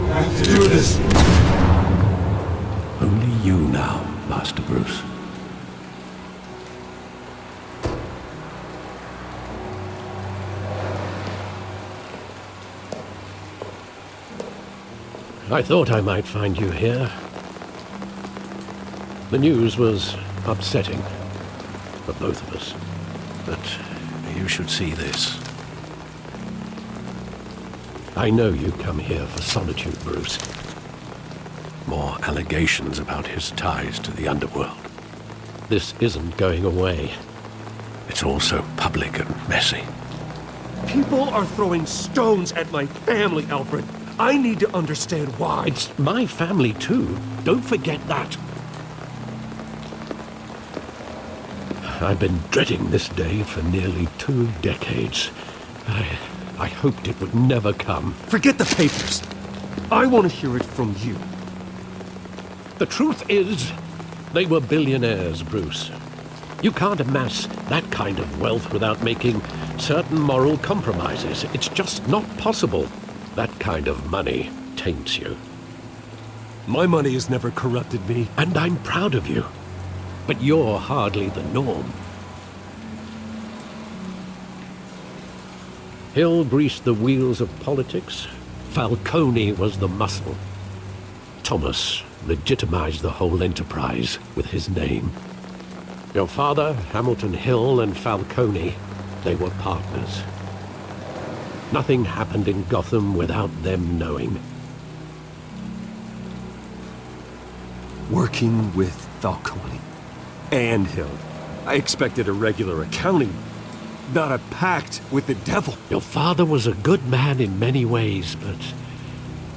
don't have to do this. Only you now, Master Bruce. I thought I might find you here. The news was upsetting for both of us. But you should see this. I know you come here for solitude, Bruce. More allegations about his ties to the underworld. This isn't going away. It's also public and messy. People are throwing stones at my family, Alfred. I need to understand why. It's my family, too. Don't forget that. I've been dreading this day for nearly 2 decades. I hoped it would never come. Forget the papers. I want to hear it from you. The truth is, they were billionaires, Bruce. You can't amass that kind of wealth without making certain moral compromises. It's just not possible. That kind of money taints you. My money has never corrupted me. And I'm proud of you. But you're hardly the norm. Hill greased the wheels of politics. Falcone was the muscle. Thomas legitimized the whole enterprise with his name. Your father, Hamilton Hill, and Falcone, they were partners. Nothing happened in Gotham without them knowing. Working with Falcone and Hill. I expected a regular accounting, not a pact with the devil. Your father was a good man in many ways, but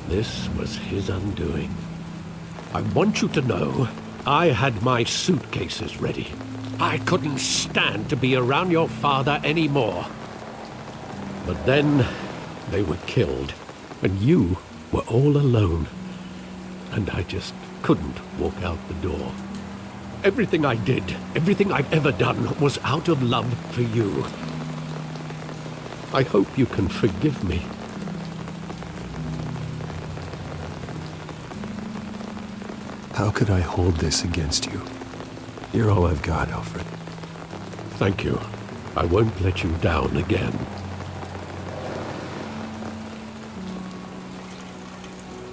this was his undoing. I want you to know, I had my suitcases ready. I couldn't stand to be around your father anymore. But then, they were killed, and you were all alone. And I just couldn't walk out the door. Everything I did, everything I've ever done, was out of love for you. I hope you can forgive me. How could I hold this against you? You're all I've got, Alfred. Thank you. I won't let you down again.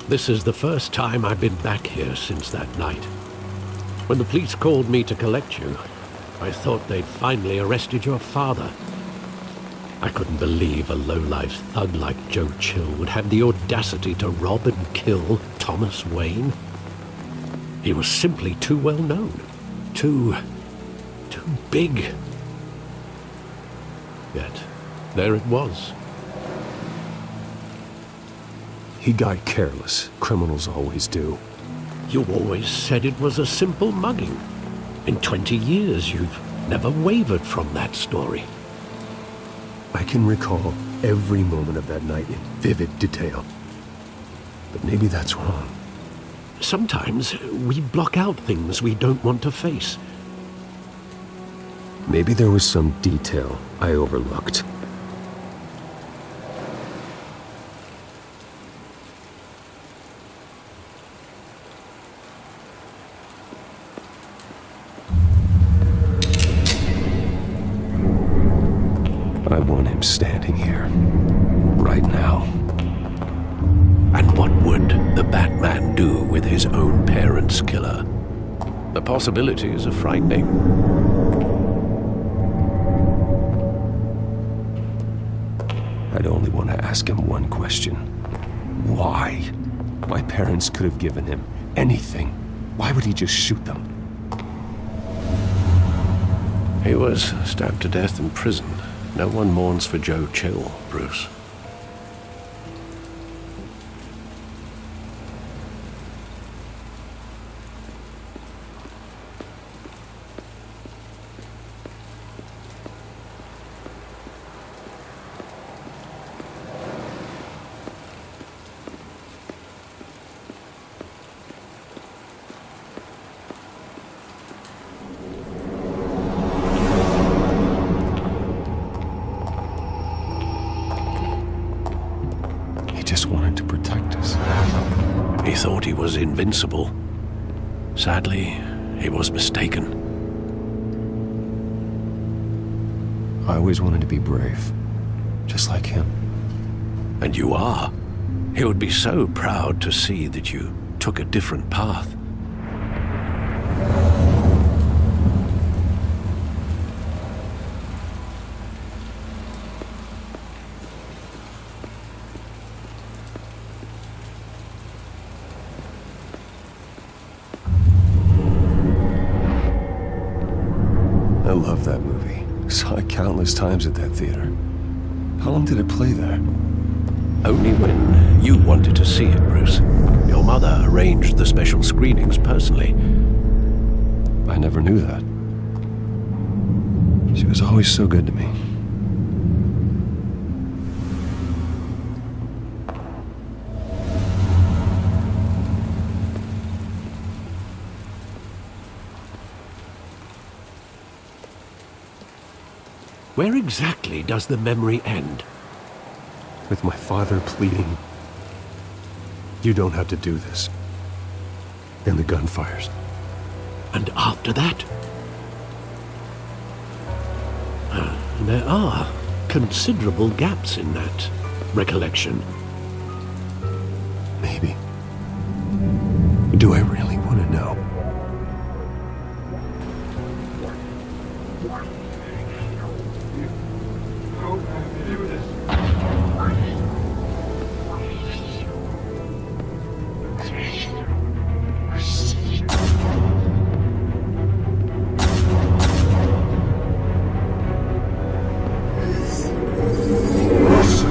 This is the first time I've been back here since that night. When the police called me to collect you, I thought they'd finally arrested your father. I couldn't believe a low-life thug like Joe Chill would have the audacity to rob and kill Thomas Wayne. He was simply too well known. Too big. Yet, there it was. He got careless. Criminals always do. You always said it was a simple mugging. In 20 years, you've never wavered from that story. I can recall every moment of that night in vivid detail. But maybe that's wrong. Sometimes we block out things we don't want to face. Maybe there was some detail I overlooked. I want him standing here, right now. And what would the Batman do with his own parents' killer? The possibilities are frightening. I'd only want to ask him one question. Why? My parents could have given him anything. Why would he just shoot them? He was stabbed to death in prison. No one mourns for Joe Chill, Bruce. He just wanted to protect us. He thought he was invincible. Sadly, he was mistaken. I always wanted to be brave, just like him. And you are. He would be so proud to see that you took a different path. I love that movie. Saw it countless times at that theater. How long did it play there? Only when you wanted to see it, Bruce. Your mother arranged the special screenings personally. I never knew that. She was always so good to me. Where exactly does the memory end? With my father pleading, "You don't have to do this." And the gun fires. And after that? There are considerable gaps in that recollection. Maybe. Do I really want to know?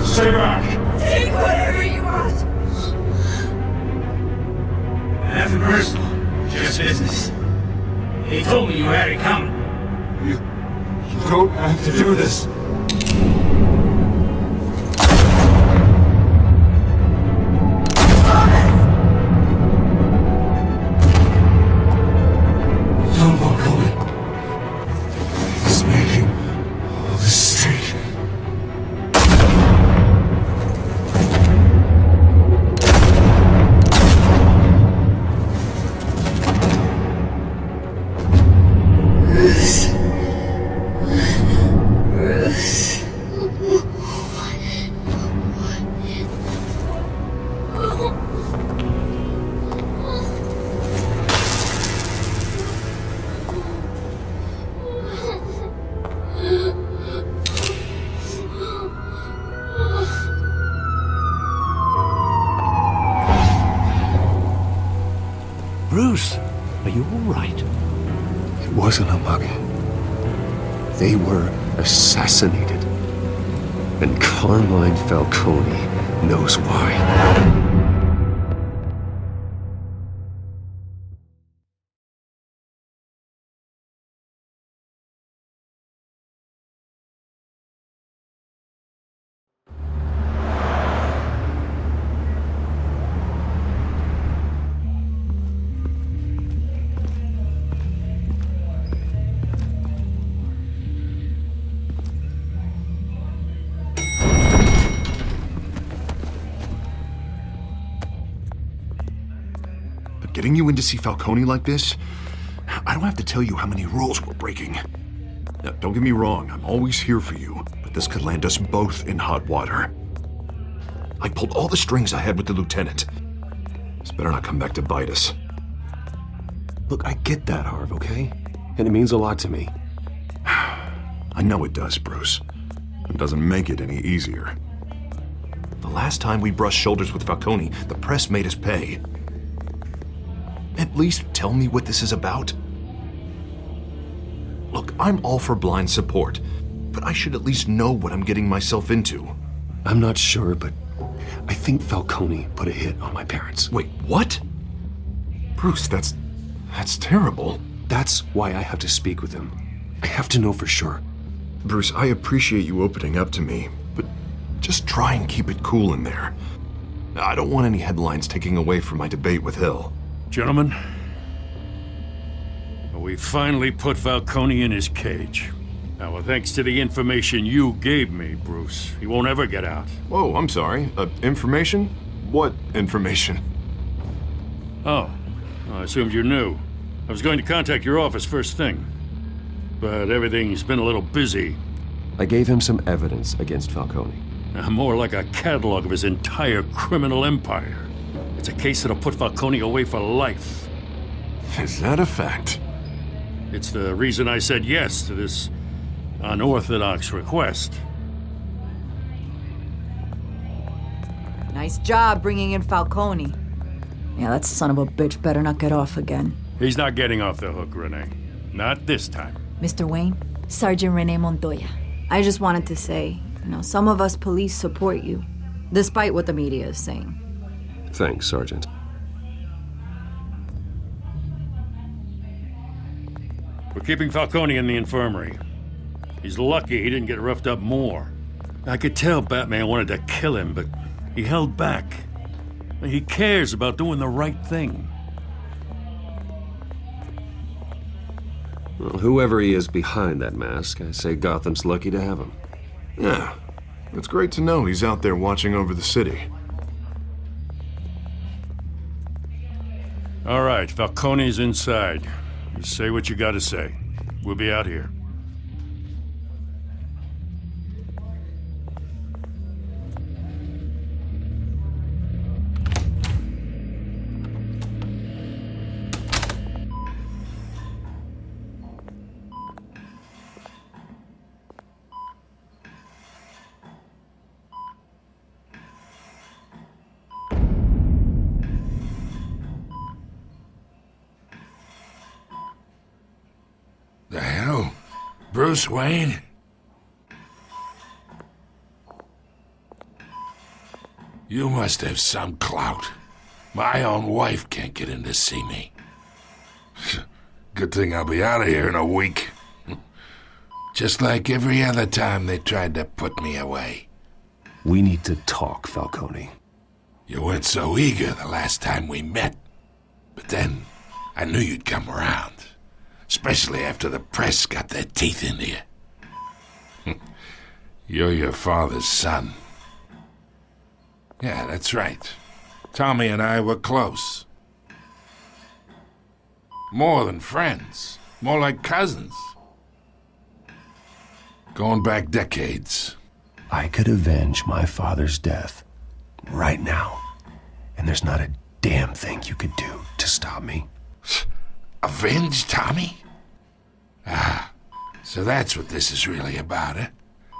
Stay back! Take whatever you want! Nothing personal, just business. He told me you had it coming. You don't have to do this. Don't walk away. He's making all this straight. Bruce, are you all right? It wasn't a mug. They were assassinated. And Carmine Falcone knows why. Getting you in to see Falcone like this, I don't have to tell you how many rules we're breaking. Now, don't get me wrong, I'm always here for you, but this could land us both in hot water. I pulled all the strings I had with the lieutenant. This better not come back to bite us. Look, I get that, Harv, okay? And it means a lot to me. I know it does, Bruce. It doesn't make it any easier. The last time we brushed shoulders with Falcone, the press made us pay. At least tell me what this is about. Look, I'm all for blind support, but I should at least know what I'm getting myself into. I'm not sure, but I think Falcone put a hit on my parents. Wait, what? Bruce, that's terrible. That's why I have to speak with him. I have to know for sure. Bruce, I appreciate you opening up to me, but just try and keep it cool in there. I don't want any headlines taking away from my debate with Hill. Gentlemen, we finally put Falcone in his cage. Now, thanks to the information you gave me, Bruce, he won't ever get out. Whoa, I'm sorry. Information? What information? Oh, I assumed you knew. I was going to contact your office first thing. But everything's been a little busy. I gave him some evidence against Falcone. More like a catalog of his entire criminal empire. It's a case that'll put Falcone away for life. Is that a fact? It's the reason I said yes to this unorthodox request. Nice job bringing in Falcone. Yeah, that son of a bitch better not get off again. He's not getting off the hook, Renee. Not this time. Mr. Wayne, Sergeant Renee Montoya. I just wanted to say, some of us police support you, despite what the media is saying. Thanks, Sergeant. We're keeping Falcone in the infirmary. He's lucky he didn't get roughed up more. I could tell Batman wanted to kill him, but he held back. He cares about doing the right thing. Well, whoever he is behind that mask, I say Gotham's lucky to have him. Yeah, it's great to know he's out there watching over the city. All right, Falcone's inside. You say what you gotta say. We'll be out here. The hell? Bruce Wayne? You must have some clout. My own wife can't get in to see me. Good thing I'll be out of here in a week. Just like every other time they tried to put me away. We need to talk, Falcone. You weren't so eager the last time we met. But then, I knew you'd come around. Especially after the press got their teeth into you. You're your father's son. Yeah, that's right. Tommy and I were close. More than friends. More like cousins. Going back decades. I could avenge my father's death right now. And there's not a damn thing you could do to stop me. Avenge Tommy? Ah, so that's what this is really about, eh?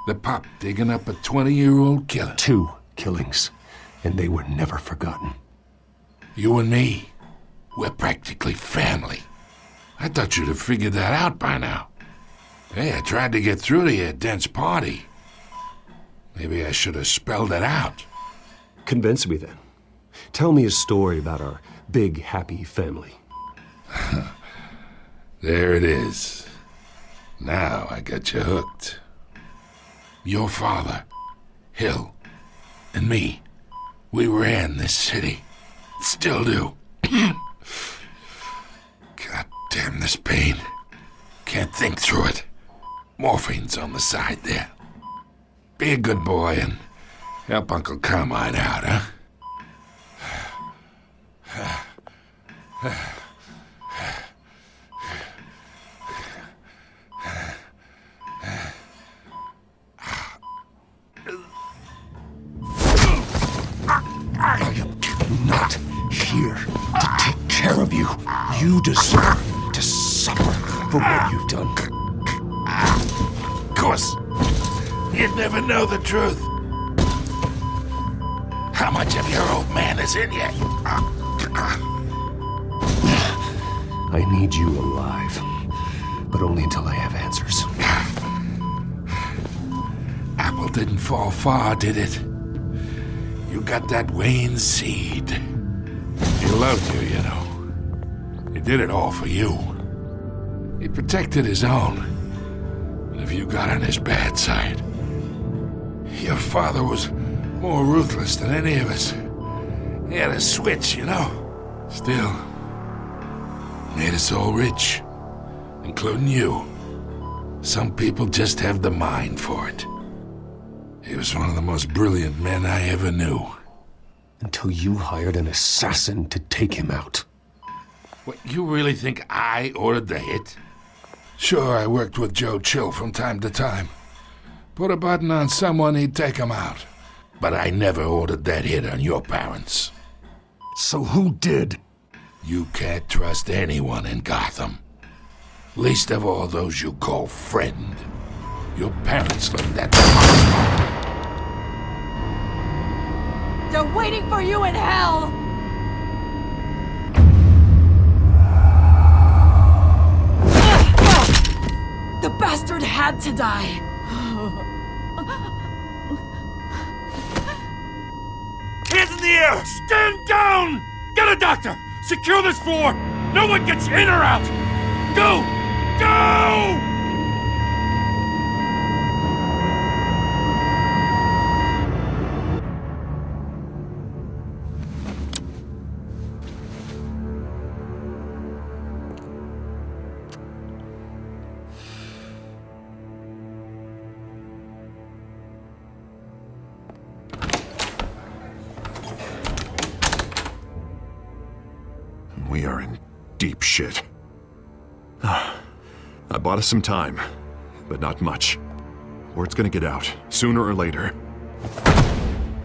The pup digging up a 20-year-old killer. 2 killings, and they were never forgotten. You and me, we're practically family. I thought you'd have figured that out by now. Hey, I tried to get through to your dense party. Maybe I should have spelled it out. Convince me then. Tell me a story about our big, happy family. There it is. Now I got you hooked. Your father, Hill, and me, we ran this city. Still do. God damn this pain. Can't think through it. Morphine's on the side there. Be a good boy and help Uncle Carmine out, huh? Not here to take care of you. You deserve to suffer for what you've done. Of course, you'd never know the truth. How much of your old man is in you? I need you alive, but only until I have answers. Apple didn't fall far, did it? You got that Wayne seed. He loved you, you know. He did it all for you. He protected his own. And if you got on his bad side, your father was more ruthless than any of us. He had a switch, you know. Still, made us all rich, including you. Some people just have the mind for it. He was one of the most brilliant men I ever knew. Until you hired an assassin to take him out. What, you really think I ordered the hit? Sure, I worked with Joe Chill from time to time. Put a button on someone, he'd take him out. But I never ordered that hit on your parents. So who did? You can't trust anyone in Gotham. Least of all those you call friend. Your parents left that... They're waiting for you in hell! The bastard had to die! Hands in the air! Stand down! Get a doctor! Secure this floor! No one gets in or out! Go! Go! We are in deep shit. I bought us some time, but not much. Word's gonna get out, sooner or later.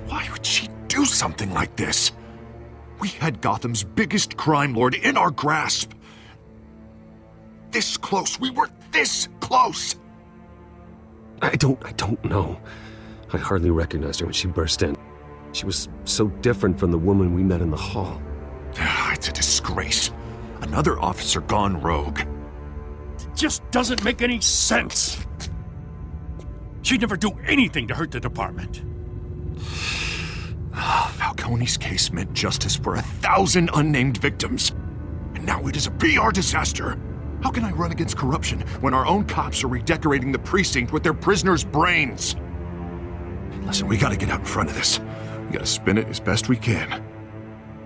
Why would she do something like this? We had Gotham's biggest crime lord in our grasp. This close, we were this close! I don't know. I hardly recognized her when she burst in. She was so different from the woman we met in the hall. It's a disgrace. Another officer gone rogue. It just doesn't make any sense. She'd never do anything to hurt the department. Falcone's case meant justice for 1,000 unnamed victims. And now it is a PR disaster. How can I run against corruption when our own cops are redecorating the precinct with their prisoners' brains? Listen, we gotta get out in front of this. We gotta spin it as best we can.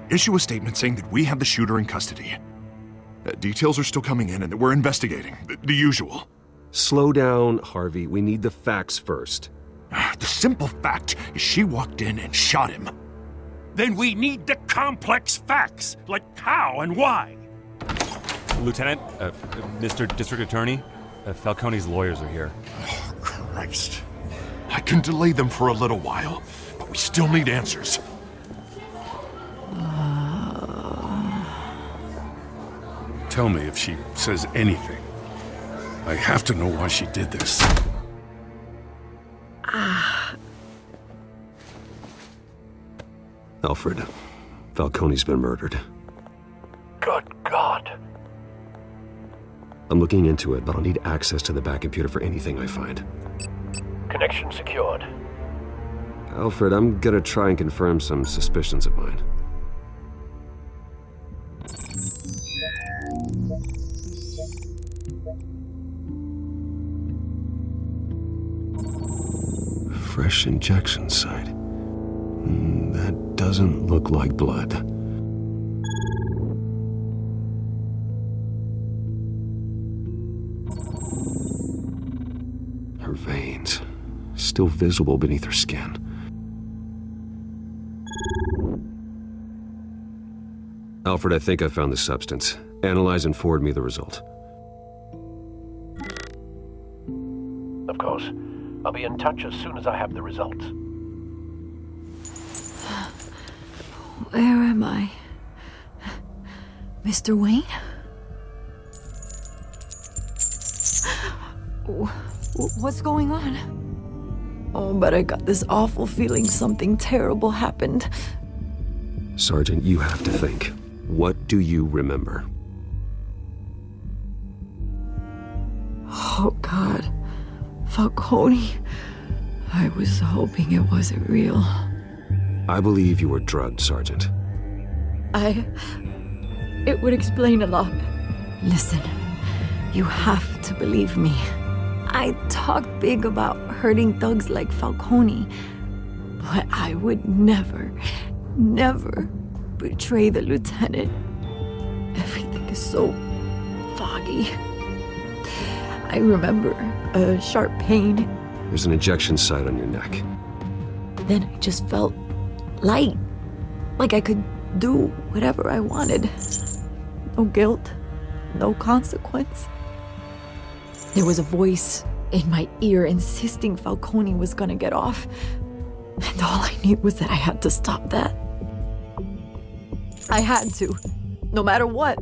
Issue a statement saying that we have the shooter in custody. Details are still coming in and that we're investigating. The usual. Slow down, Harvey. We need the facts first. The simple fact is she walked in and shot him. Then we need the complex facts, like how and why. Lieutenant, Mr. District Attorney, Falcone's lawyers are here. Oh, Christ. I can delay them for a little while, but we still need answers. Tell me if she says anything. I have to know why she did this. Alfred, Falcone's been murdered. Good God. I'm looking into it, but I'll need access to the back computer for anything I find. Connection secured. Alfred, I'm gonna try and confirm some suspicions of mine. Fresh injection site. That doesn't look like blood. Her veins, still visible beneath her skin. Alfred, I think I found the substance. Analyze and forward me the result. Of course. I'll be in touch as soon as I have the results. Where am I? Mr. Wayne? What's going on? Oh, but I got this awful feeling something terrible happened. Sergeant, you have to think. What do you remember? Oh, God. Falcone. I was hoping it wasn't real. I believe you were drugged, Sergeant. It would explain a lot. Listen, you have to believe me. I talk big about hurting thugs like Falcone, but I would never betray the lieutenant. Everything is so foggy. I remember a sharp pain. There's an injection site on your neck. Then I just felt light, like I could do whatever I wanted. No guilt, no consequence. There was a voice in my ear insisting Falcone was gonna get off. And all I knew was that I had to stop that. I had to, no matter what.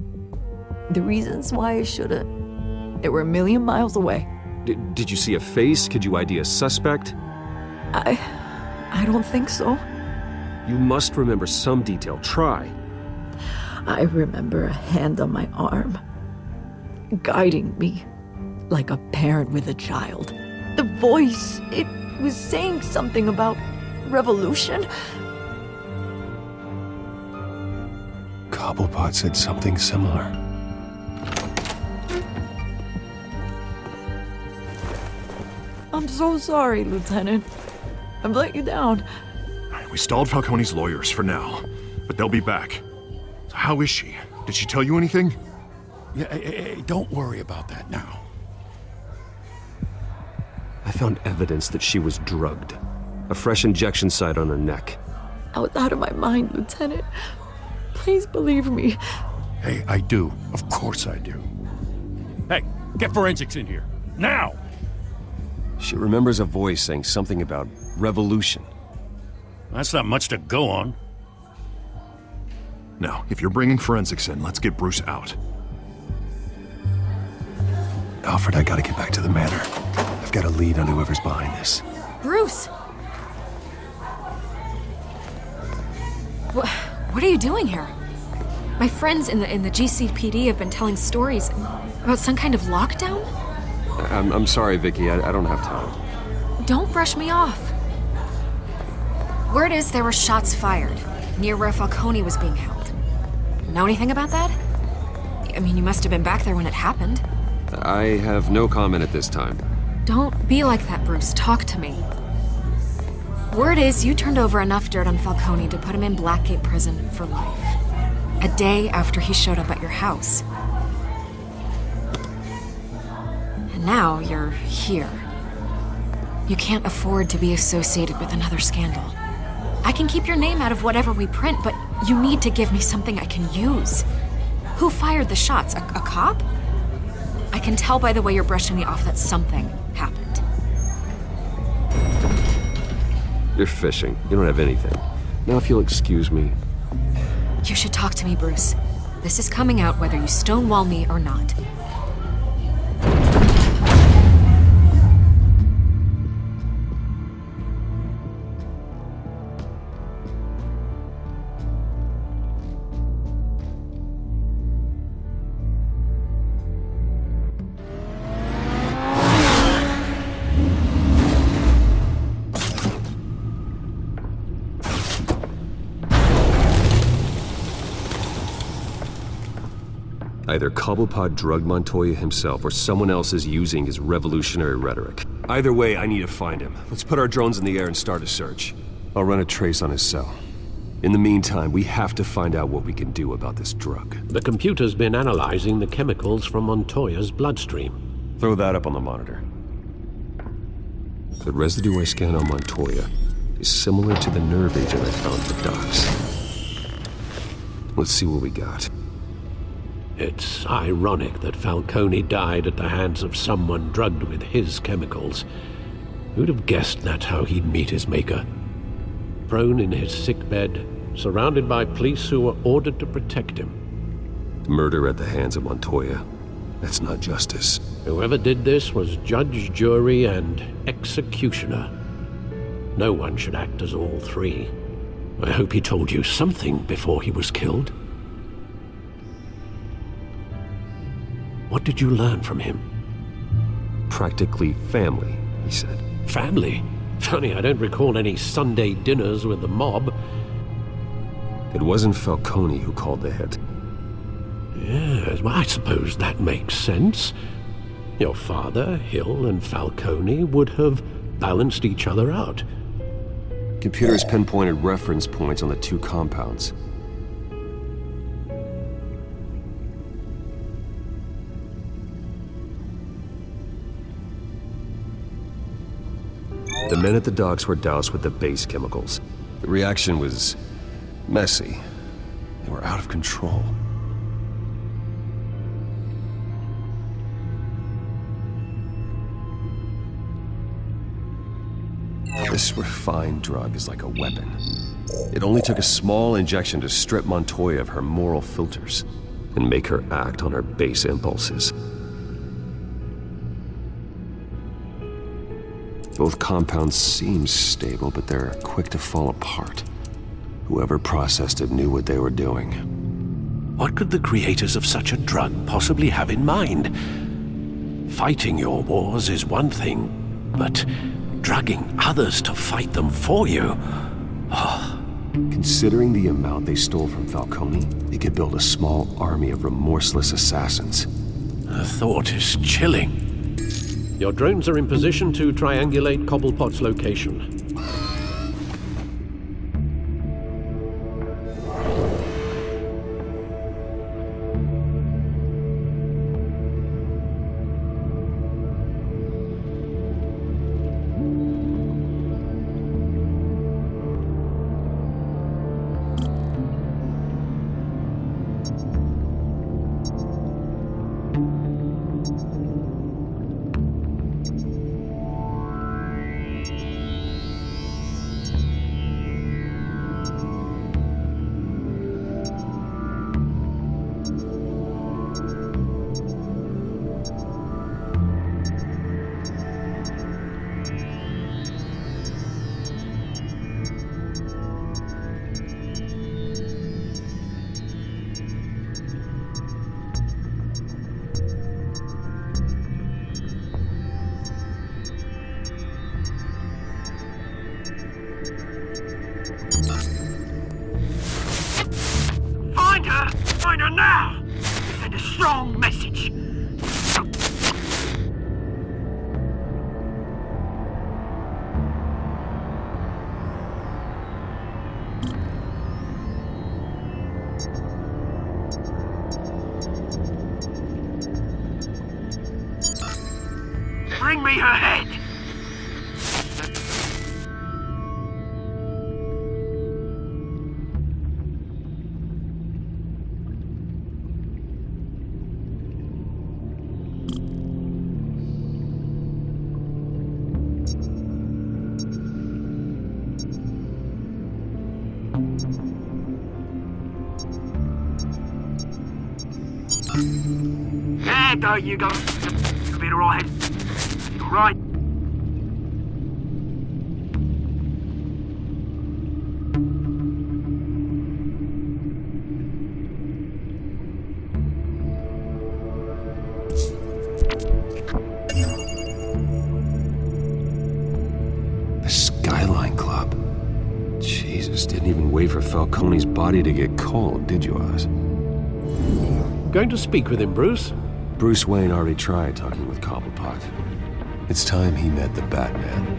The reasons why I shouldn't, they were a million miles away. Did you see a face? Could you ID a suspect? I don't think so. You must remember some detail. Try. I remember a hand on my arm, guiding me like a parent with a child. The voice, it was saying something about revolution. Cobblepot said something similar. I'm so sorry, Lieutenant. I've let you down. We stalled Falcone's lawyers for now, but they'll be back. So how is she? Did she tell you anything? Yeah, hey, don't worry about that now. I found evidence that she was drugged. A fresh injection site on her neck. I was out of my mind, Lieutenant. Please believe me. Hey, I do. Of course I do. Hey, get forensics in here. Now! She remembers a voice saying something about revolution. That's not much to go on. Now, if you're bringing forensics in, let's get Bruce out. Alfred, I gotta get back to the manor. I've got a lead on whoever's behind this. Bruce! What are you doing here? My friends in the GCPD have been telling stories about some kind of lockdown? I'm sorry, Vicky. I don't have time. Don't brush me off. Word is there were shots fired near where Falcone was being held. Know anything about that? I mean, you must have been back there when it happened. I have no comment at this time. Don't be like that, Bruce. Talk to me. Word is you turned over enough dirt on Falcone to put him in Blackgate Prison for life. A day after he showed up at your house. And now you're here. You can't afford to be associated with another scandal. I can keep your name out of whatever we print, but you need to give me something I can use. Who fired the shots? A cop? I can tell by the way you're brushing me off that something happened. You're fishing. You don't have anything. Now if you'll excuse me. You should talk to me, Bruce. This is coming out whether you stonewall me or not. Either Cobblepot drugged Montoya himself or someone else is using his revolutionary rhetoric. Either way, I need to find him. Let's put our drones in the air and start a search. I'll run a trace on his cell. In the meantime, we have to find out what we can do about this drug. The computer's been analyzing the chemicals from Montoya's bloodstream. Throw that up on the monitor. The residue I scanned on Montoya is similar to the nerve agent I found at the docks. Let's see what we got. It's ironic that Falcone died at the hands of someone drugged with his chemicals. Who'd have guessed that's how he'd meet his maker? Prone in his sickbed, surrounded by police who were ordered to protect him. Murder at the hands of Montoya. That's not justice. Whoever did this was judge, jury, and executioner. No one should act as all three. I hope he told you something before he was killed. What did you learn from him? Practically family, he said. Family? Funny, I don't recall any Sunday dinners with the mob. It wasn't Falcone who called the hit. Yes, well, I suppose that makes sense. Your father, Hill, and Falcone would have balanced each other out. Computers pinpointed reference points on the two compounds. The men at the docks were doused with the base chemicals. The reaction was messy. They were out of control. This refined drug is like a weapon. It only took a small injection to strip Montoya of her moral filters and make her act on her base impulses. Both compounds seem stable, but they're quick to fall apart. Whoever processed it knew what they were doing. What could the creators of such a drug possibly have in mind? Fighting your wars is one thing, but drugging others to fight them for you? Oh. Considering the amount they stole from Falcone, they could build a small army of remorseless assassins. The thought is chilling. Your drones are in position to triangulate Cobblepot's location. Find her now! Send a strong message. Bring me her head! There you go. You'll be alright. Alright. The Skyline Club. Jesus, didn't even wait for Falcone's body to get cold, did you, Oz? Going to speak with him, Bruce? Bruce Wayne already tried talking with Cobblepot. It's time he met the Batman.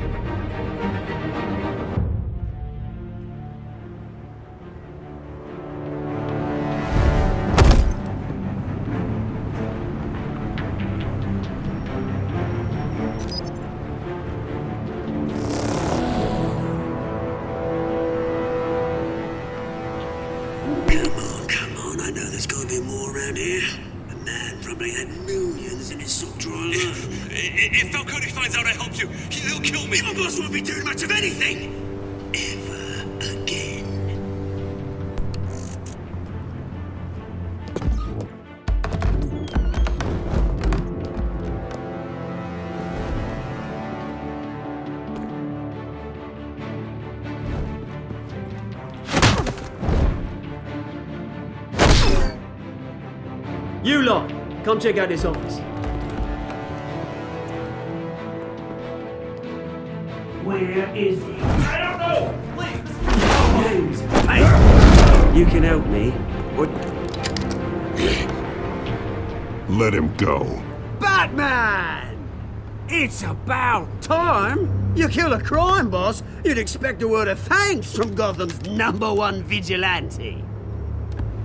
Come on, I know there's gonna be more around here. Probably had millions in his sock drawer alone. If Falcone finds out I helped you, he'll kill me. Your boss won't be doing much of anything. Ever again. You lot, come check out this office. Where is he? I don't know! Please! James, hey! You can help me. What? Let him go. Batman! It's about time. You kill a crime boss, you'd expect a word of thanks from Gotham's #1 vigilante.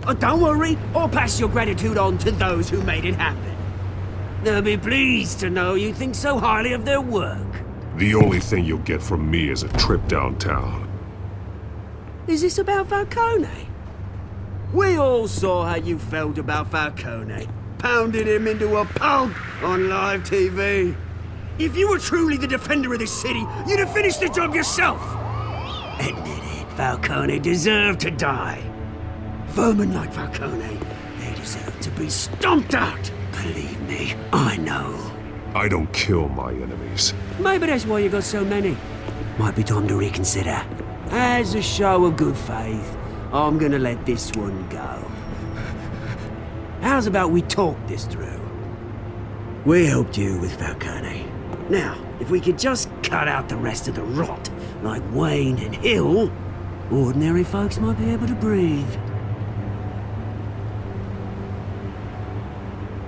Oh, don't worry, I'll pass your gratitude on to those who made it happen. They'll be pleased to know you think so highly of their work. The only thing you'll get from me is a trip downtown. Is this about Falcone? We all saw how you felt about Falcone. Pounded him into a pulp on live TV. If you were truly the defender of this city, you'd have finished the job yourself. Admit it, Falcone deserved to die. Vermin like Falcone, they deserve to be stomped out. Believe me, I know. I don't kill my enemies. Maybe that's why you got so many. Might be time to reconsider. As a show of good faith, I'm gonna let this one go. How's about we talk this through? We helped you with Falcone. Now, if we could just cut out the rest of the rot, like Wayne and Hill, ordinary folks might be able to breathe.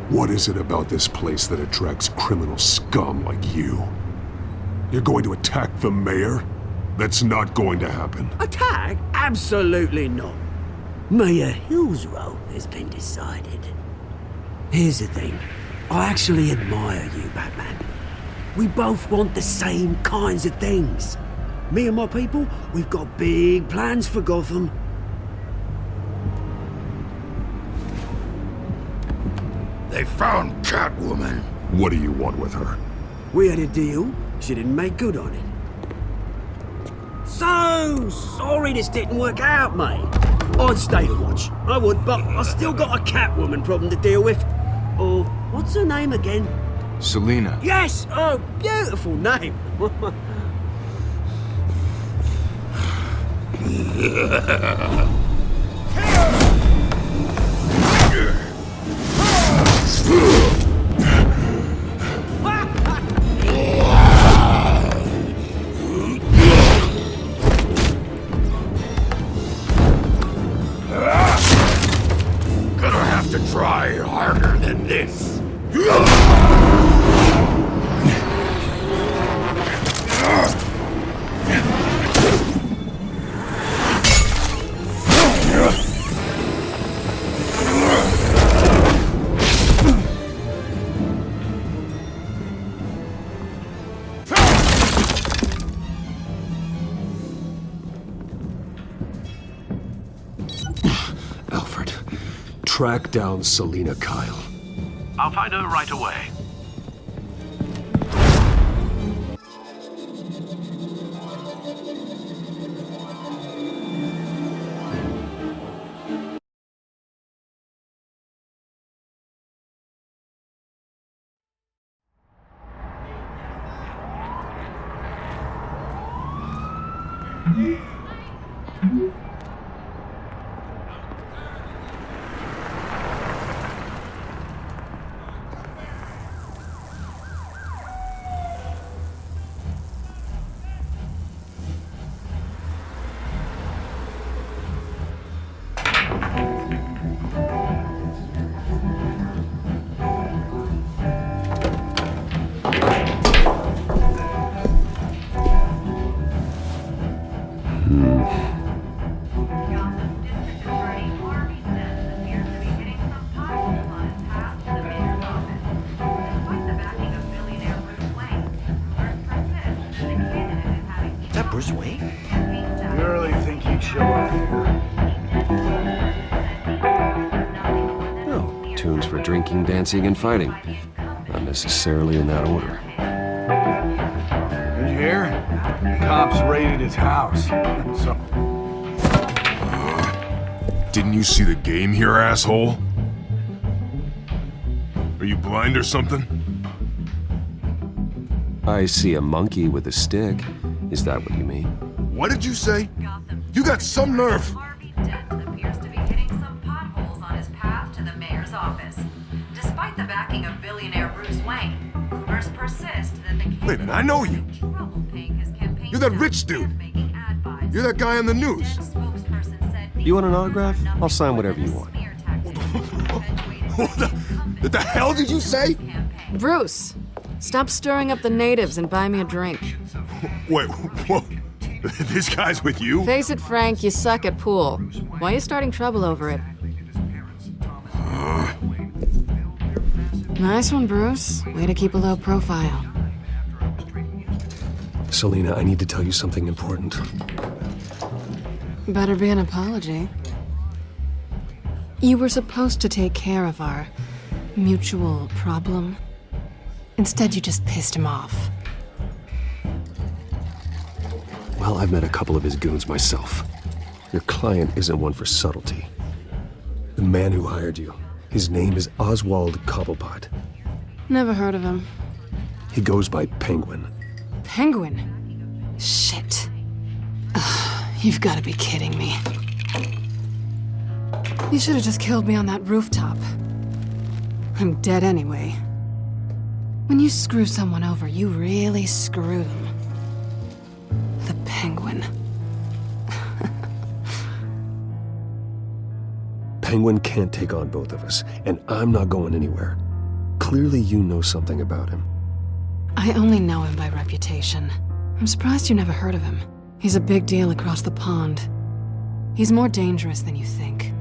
What is it about this place that attracts criminal scum like you? You're going to attack the mayor? That's not going to happen. Attack? Absolutely not. Mayor Hill's role has been decided. Here's the thing. I actually admire you, Batman. We both want the same kinds of things. Me and my people, we've got big plans for Gotham. They found Catwoman. What do you want with her? We had a deal. She didn't make good on it. So sorry this didn't work out, mate. I'd stay to watch. I would, but I still got a Catwoman problem to deal with. Oh, what's her name again? Selina. Yes! Oh, beautiful name. Gonna have to try harder than this. Alfred, track down Selina Kyle. I'll find her right away. Bruce Wayne? You really think he'd show up here? Oh, tunes for drinking, dancing, and fighting. Not necessarily in that order. Did you hear? Cops raided his house. So... Didn't you see the game here, asshole? Are you blind or something? I see a monkey with a stick. Is that what you mean? What did you say? You got some nerve! Harvey Dent appears to be hitting some potholes on his path to the mayor's office. Despite the backing of billionaire Bruce Wayne, rumors persist that the Wait a minute, I know you! You're that rich dude! You're that guy on the news! You want an autograph? I'll sign whatever you want. What the hell did you say? Bruce, stop stirring up the natives and buy me a drink. Wait, whoa. This guy's with you? Face it, Frank, you suck at pool. Why are you starting trouble over it? Nice one, Bruce. Way to keep a low profile. Selina, I need to tell you something important. Better be an apology. You were supposed to take care of our mutual problem. Instead, you just pissed him off. Well, I've met a couple of his goons myself. Your client isn't one for subtlety. The man who hired you, his name is Oswald Cobblepot. Never heard of him. He goes by Penguin. Penguin? Shit. Ugh, you've got to be kidding me. You should have just killed me on that rooftop. I'm dead anyway. When you screw someone over, you really screw them. The Penguin. Penguin can't take on both of us, and I'm not going anywhere. Clearly you know something about him. I only know him by reputation. I'm surprised you never heard of him. He's a big deal across the pond. He's more dangerous than you think.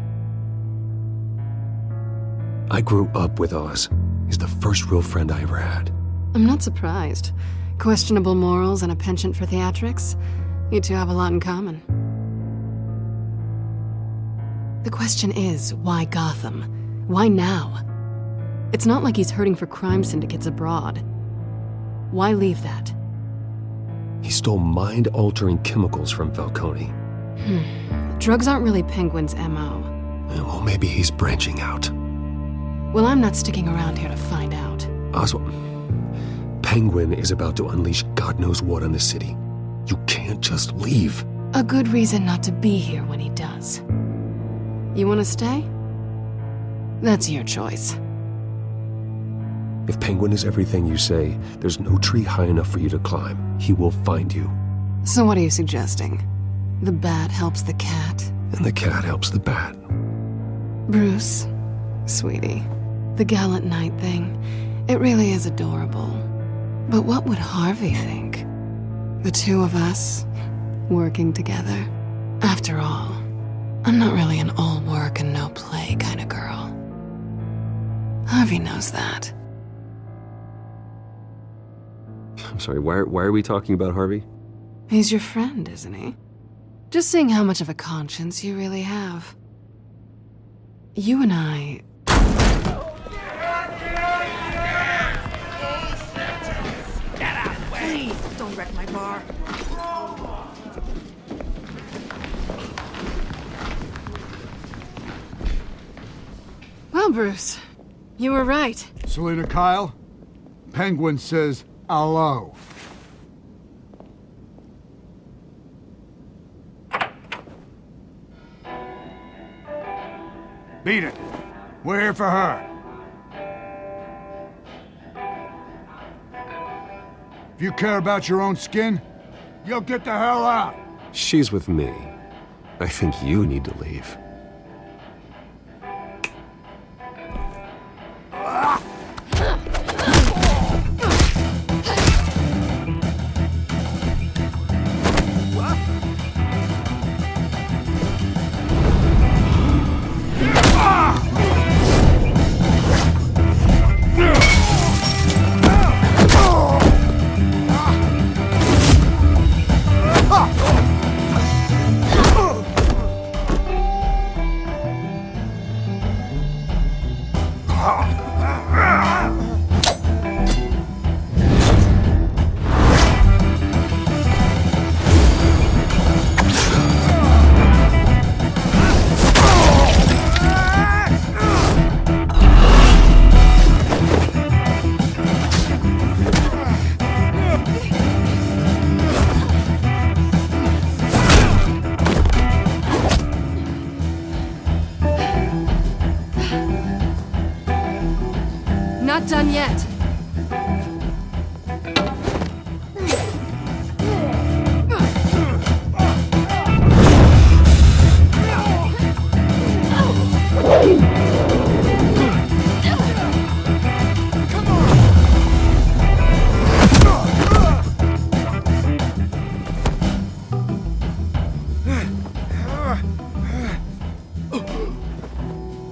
I grew up with Oz. He's the first real friend I ever had. I'm not surprised. Questionable morals and a penchant for theatrics. You two have a lot in common. The question is, why Gotham? Why now? It's not like he's hurting for crime syndicates abroad. Why leave that? He stole mind-altering chemicals from Falcone. Drugs aren't really Penguin's MO. Well, maybe he's branching out. Well, I'm not sticking around here to find out. Oswald, Penguin is about to unleash God knows what on the city. You can't just leave. A good reason not to be here when he does. You want to stay? That's your choice. If Penguin is everything you say, there's no tree high enough for you to climb. He will find you. So what are you suggesting? The bat helps the cat? And the cat helps the bat. Bruce, sweetie, the gallant knight thing, it really is adorable. But what would Harvey think? The two of us, working together? After all, I'm not really an all work and no play kind of girl. Harvey knows that. I'm sorry, why are we talking about Harvey? He's your friend, isn't he? Just seeing how much of a conscience you really have. You and I... Get out of the way! Please, don't wreck my bar. Well, Bruce, you were right. Selina Kyle, Penguin says hello. Beat it. We're here for her. If you care about your own skin, you'll get the hell out. She's with me. I think you need to leave. Not done yet.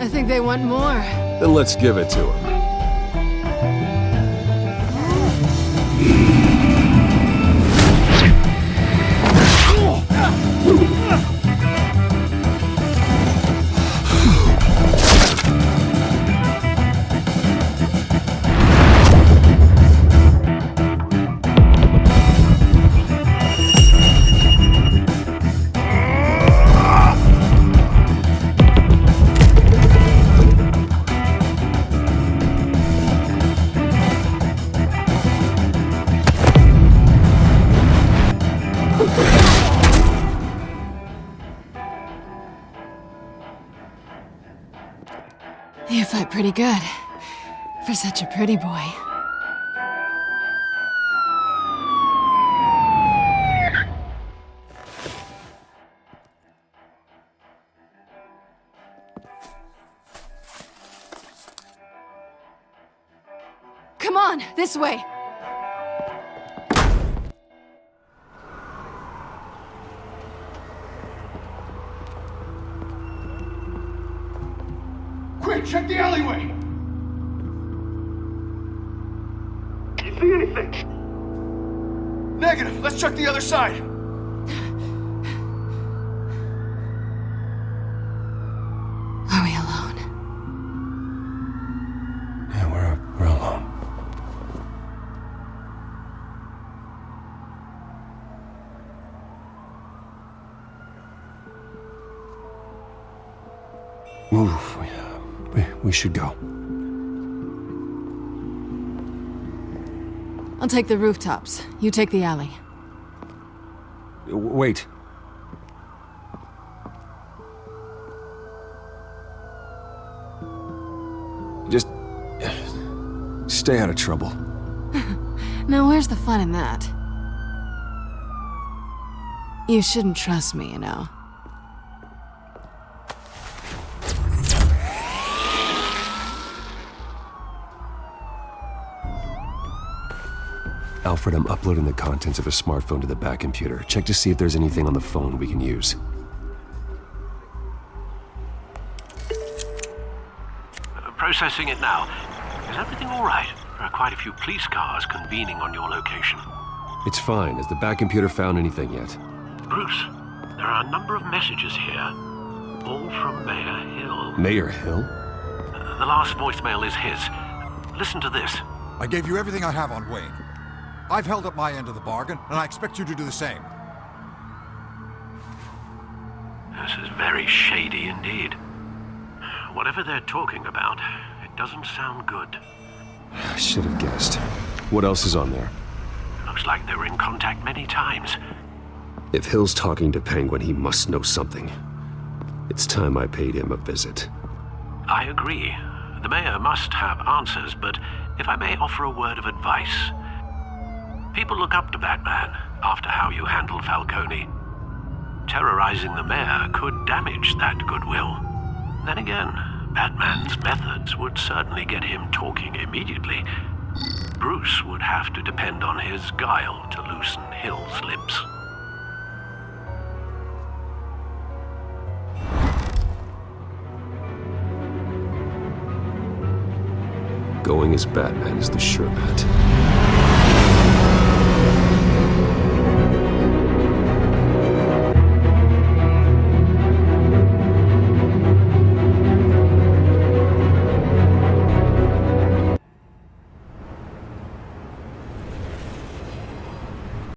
I think they want more. Then let's give it to him. You fight pretty good. For such a pretty boy. Come on, this way! Quick, check the alleyway! You see anything? Negative. Let's check the other side. Are we alone? Yeah, we're alone. Move. We should go. I'll take the rooftops. You take the alley. Wait. Just stay out of trouble. Now where's the fun in that? You shouldn't trust me, you know. Alfred, I'm uploading the contents of a smartphone to the back computer. Check to see if there's anything on the phone we can use. Processing it now. Is everything all right? There are quite a few police cars convening on your location. It's fine. Has the back computer found anything yet? Bruce, there are a number of messages here. All from Mayor Hill. Mayor Hill? The last voicemail is his. Listen to this. I gave you everything I have on Wayne. I've held up my end of the bargain, and I expect you to do the same. This is very shady indeed. Whatever they're talking about, it doesn't sound good. I should have guessed. What else is on there? Looks like they were in contact many times. If Hill's talking to Penguin, he must know something. It's time I paid him a visit. I agree. The mayor must have answers, but if I may offer a word of advice. People look up to Batman after how you handled Falcone. Terrorizing the mayor could damage that goodwill. Then again, Batman's methods would certainly get him talking immediately. Bruce would have to depend on his guile to loosen Hill's lips. Going as Batman is the sure bet.